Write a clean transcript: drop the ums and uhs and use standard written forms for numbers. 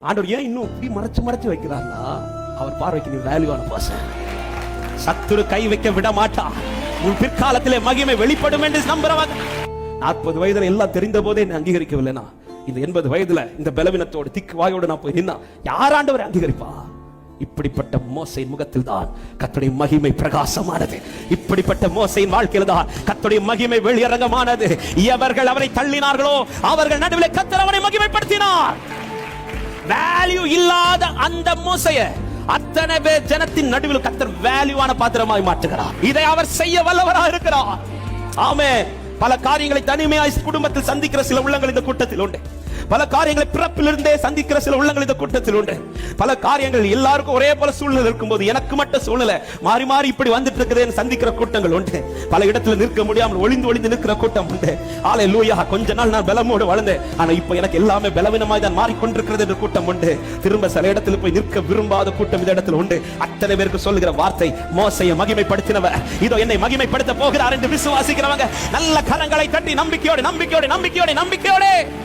ஆண்டவர் ஏன் இன்னும் இப்படி மறைச்சு மறைச்சு வைக்கிறார்னா, அவர் பார்வைக்கு நீ வேல்யூவான பர்சன். சத்துரு கை வைக்க விட மாட்டா. உன் பிற்காலத்திலே மகிமை வெளிப்படும் என்று நம்புறவங்க. 40 வயதுல எல்லாம் தெரிந்த போதே என்ன அங்கீகரிக்கவில்லைனா, இந்த 80 வயதுல இந்த பலவீனத்தோடு திக்கு வாயோடு நான் போய் நின்னா யார் ஆண்டவரை அங்கீகரிப்பா? இப்படிப்பட்ட மோசையின் முகத்தில் தான் கர்த்தருடைய மகிமை பிரகாசமானது. இப்படிப்பட்ட மோசையின் வாழ்க்கையில் தான் கர்த்தருடைய மகிமை வெளியரங்கமானது. எவர்கள் அவரை தள்ளினார்களோ அவர்கள் நடுவில் கர்த்தர் அவரை மகிமைப்படுத்தினார். வேல்யூ இல்லாத அந்த மோசைய அத்தனை பேர் ஜனத்தின் நடுவில் கர்த்தர் வேல்யூவான பாத்திரமாய் மாற்றுகிறார். இதை அவர் செய்ய வல்லவராக இருக்கிறார். ஆமென். பல காரியங்களை தனிமையாய் குடும்பத்தில் சந்திக்கிற சில உள்ளங்கள் இந்த கூட்டத்தில் உண்டு. பல காரியங்களை பிறப்பிலிருந்தே சந்திக்கிற சில உள்ளங்கள் இந்த கூட்டத்தில் உண்டு. பல காரியங்கள் எல்லாருக்கும் ஒரே போல சூழ்நிலை இருக்கும்போது எனக்கு மட்டும் சூழ்நிலை மாறி மாறி இப்படி வந்துட்டு இருக்குதுன்னு சந்திக்கிற கூட்டங்கள் உண்டு. பல இடத்துல நிற்க முடியாமல் ஒளிந்து ஒளிந்து நிற்கிற கூட்டம் உண்டு. ஹல்லேலூயா. கொஞ்ச நாள் நான் பலமோடு வாழ்ந்தேன், ஆனா இப்ப எனக்கு எல்லாமே பலவீனமாய் தான் மாறிக்கொண்டிருக்கிறது என்ற கூட்டம் உண்டு. திரும்ப சில இடத்துல போய் நிற்க விரும்பாத கூட்டம் இந்த இடத்துல உண்டு. அத்தனை பேருக்கு சொல்லுகிற வார்த்தை, மோசையை மகிமைப்படுத்தினவர் இதோ என்னை மகிமைப்படுத்த போகிறார் என்று விசுவாசிக்கிறவங்க நல்ல கரங்களை தட்டி நம்பிக்கையோடு நம்பிக்கையோடு நம்பிக்கையோடு நம்பிக்கையோடு